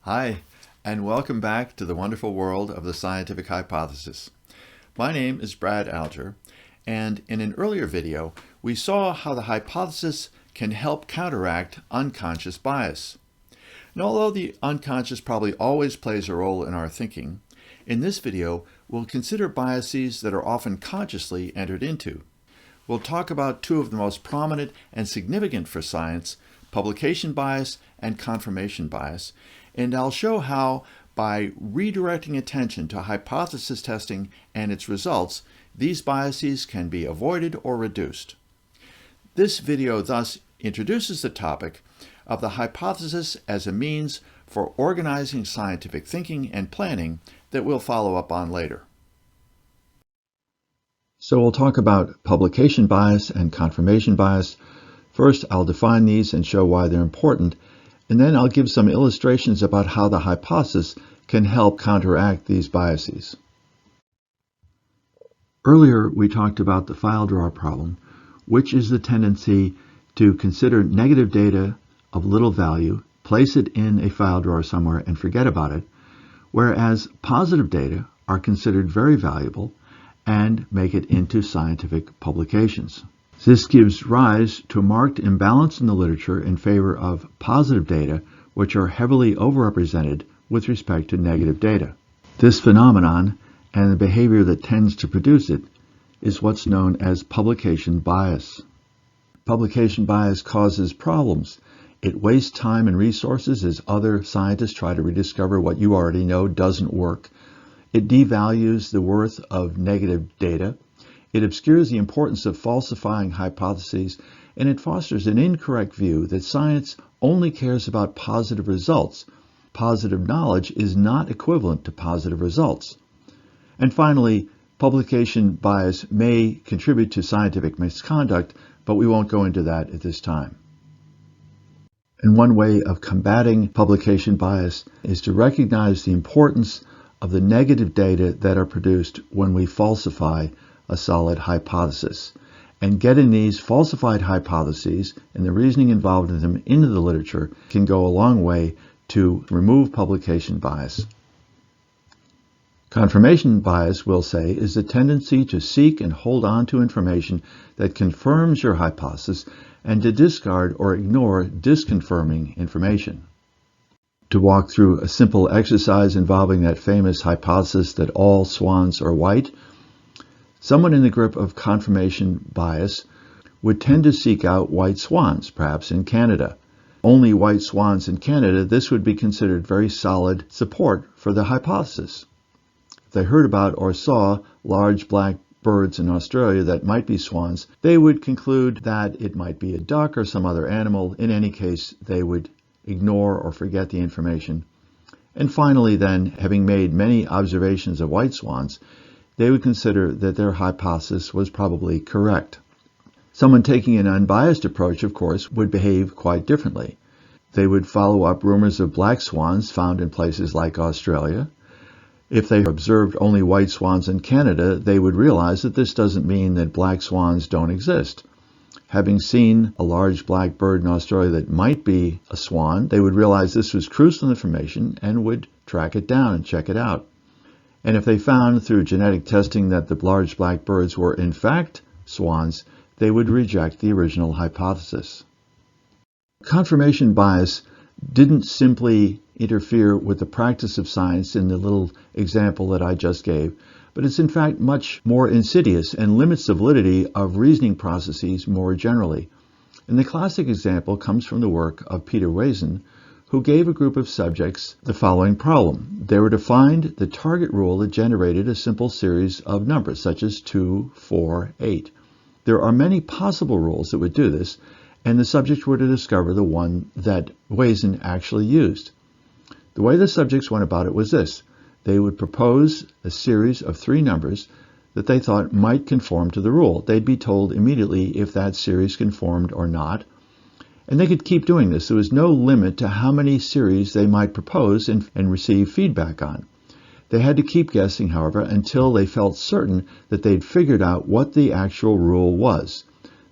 Hi, and welcome back to the wonderful world of the scientific hypothesis. My name is Brad Alger, and in an earlier video, we saw how the hypothesis can help counteract unconscious bias. And although the unconscious probably always plays a role in our thinking, in this video, we'll consider biases that are often consciously entered into. We'll talk about two of the most prominent and significant for science, publication bias and confirmation bias, and I'll show how, by redirecting attention to hypothesis testing and its results, these biases can be avoided or reduced. This video thus introduces the topic of the hypothesis as a means for organizing scientific thinking and planning that we'll follow up on later. So we'll talk about publication bias and confirmation bias. First, I'll define these and show why they're important, and then I'll give some illustrations about how the hypothesis can help counteract these biases. Earlier, we talked about the file drawer problem, which is the tendency to consider negative data of little value, place it in a file drawer somewhere, and forget about it, whereas positive data are considered very valuable and make it into scientific publications. This gives rise to a marked imbalance in the literature in favor of positive data, which are heavily overrepresented with respect to negative data. This phenomenon and the behavior that tends to produce it is what's known as publication bias. Publication bias causes problems. It wastes time and resources as other scientists try to rediscover what you already know doesn't work. It devalues the worth of negative data. It obscures the importance of falsifying hypotheses, and it fosters an incorrect view that science only cares about positive results. Positive knowledge is not equivalent to positive results. And finally, publication bias may contribute to scientific misconduct, but we won't go into that at this time. And one way of combating publication bias is to recognize the importance of the negative data that are produced when we falsify a solid hypothesis. And getting these falsified hypotheses and the reasoning involved in them into the literature can go a long way to remove publication bias. Confirmation bias, we'll say, is the tendency to seek and hold on to information that confirms your hypothesis and to discard or ignore disconfirming information. To walk through a simple exercise involving that famous hypothesis that all swans are white, someone in the grip of confirmation bias would tend to seek out white swans, perhaps in Canada. Only white swans in Canada, this would be considered very solid support for the hypothesis. If they heard about or saw large black birds in Australia that might be swans, they would conclude that it might be a duck or some other animal. In any case, they would ignore or forget the information. And finally then, having made many observations of white swans, they would consider that their hypothesis was probably correct. Someone taking an unbiased approach, of course, would behave quite differently. They would follow up rumors of black swans found in places like Australia. If they observed only white swans in Canada, they would realize that this doesn't mean that black swans don't exist. Having seen a large black bird in Australia that might be a swan, they would realize this was crucial information and would track it down and check it out. And if they found through genetic testing that the large black birds were in fact swans, they would reject the original hypothesis. Confirmation bias didn't simply interfere with the practice of science in the little example that I just gave, but it's in fact much more insidious and limits the validity of reasoning processes more generally. And the classic example comes from the work of Peter Wazen, who gave a group of subjects the following problem. They were to find the target rule that generated a simple series of numbers, such as 2, 4, 8. There are many possible rules that would do this, and the subjects were to discover the one that Wazen actually used. The way the subjects went about it was this. They would propose a series of 3 numbers that they thought might conform to the rule. They'd be told immediately if that series conformed or not. And they could keep doing this. There was no limit to how many series they might propose and receive feedback on. They had to keep guessing, however, until they felt certain that they'd figured out what the actual rule was.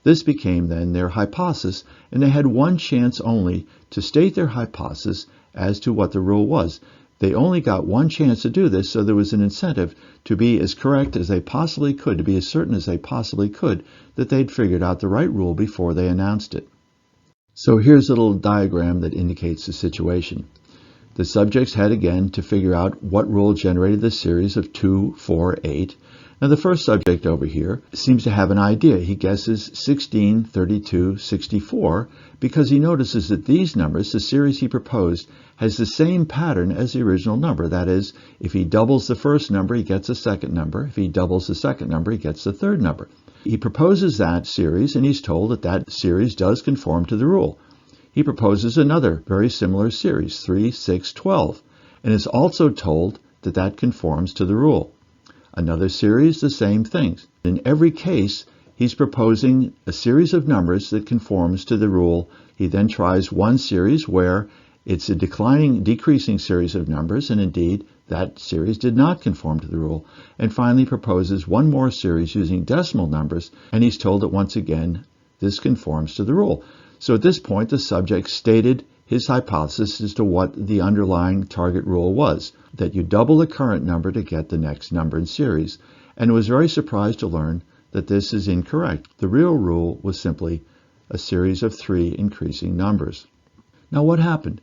This became then their hypothesis, and they had one chance only to state their hypothesis as to what the rule was. They only got one chance to do this, so there was an incentive to be as correct as they possibly could, to be as certain as they possibly could that they'd figured out the right rule before they announced it. So here's a little diagram that indicates the situation. The subjects had again to figure out what rule generated the series of 2, 4, 8. Now the first subject over here seems to have an idea. He guesses 16, 32, 64 because he notices that these numbers, the series he proposed, has the same pattern as the original number. That is, if he doubles the first number, he gets a second number. If he doubles the second number, he gets the third number. He proposes that series, and he's told that that series does conform to the rule. He proposes another very similar series, 3, 6, 12, and is also told that that conforms to the rule. Another series, the same things. In every case, he's proposing a series of numbers that conforms to the rule. He then tries one series where it's a decreasing series of numbers, and indeed, that series did not conform to the rule, and finally proposes one more series using decimal numbers, and he's told that once again, this conforms to the rule. So at this point, the subject stated his hypothesis as to what the underlying target rule was, that you double the current number to get the next number in series, and was very surprised to learn that this is incorrect. The real rule was simply a series of 3 increasing numbers. Now what happened?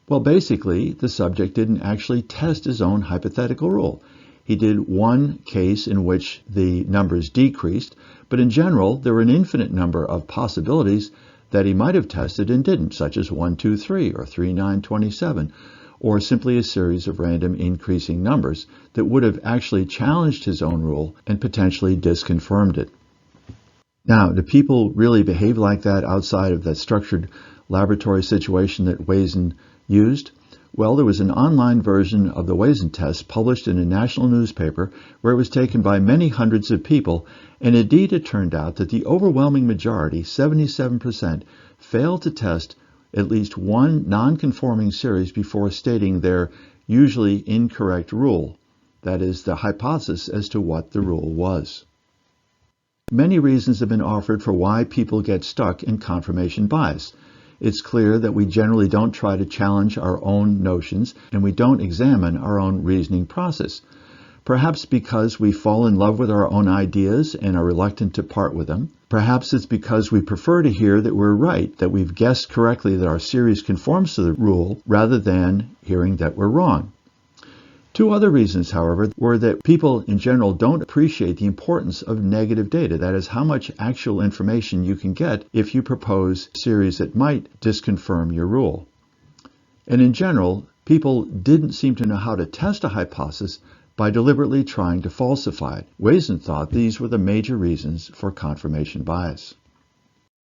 Well, basically, the subject didn't actually test his own hypothetical rule. He did one case in which the numbers decreased, but in general, there were an infinite number of possibilities that he might have tested and didn't, such as 1, 2, 3, or 3, 9, 27, or simply a series of random increasing numbers that would have actually challenged his own rule and potentially disconfirmed it. Now, do people really behave like that outside of that structured laboratory situation that Wazen used? Well, there was an online version of the Wazen test published in a national newspaper where it was taken by many hundreds of people, and indeed it turned out that the overwhelming majority, 77%, failed to test at least one non-conforming series before stating their usually incorrect rule, that is, the hypothesis as to what the rule was. Many reasons have been offered for why people get stuck in confirmation bias. It's clear that we generally don't try to challenge our own notions, and we don't examine our own reasoning process. Perhaps because we fall in love with our own ideas and are reluctant to part with them. Perhaps it's because we prefer to hear that we're right, that we've guessed correctly that our series conforms to the rule, rather than hearing that we're wrong. Two other reasons, however, were that people in general don't appreciate the importance of negative data, that is, how much actual information you can get if you propose a series that might disconfirm your rule. And in general, people didn't seem to know how to test a hypothesis by deliberately trying to falsify it. Wazen thought these were the major reasons for confirmation bias.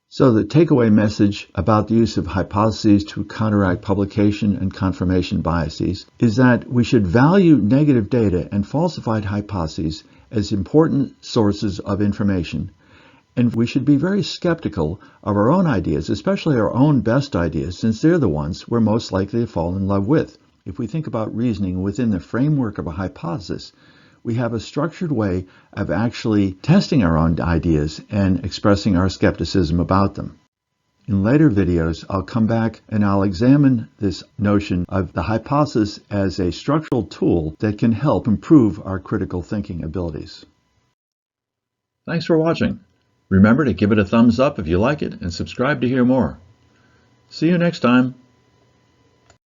So the takeaway message about the use of hypotheses to counteract publication and confirmation biases is that we should value negative data and falsified hypotheses as important sources of information, and we should be very skeptical of our own ideas, especially our own best ideas, since they're the ones we're most likely to fall in love with. If we think about reasoning within the framework of a hypothesis, we have a structured way of actually testing our own ideas and expressing our skepticism about them. In later videos, I'll come back and I'll examine this notion of the hypothesis as a structural tool that can help improve our critical thinking abilities. Thanks for watching. Remember to give it a thumbs up if you like it and subscribe to hear more. See you next time.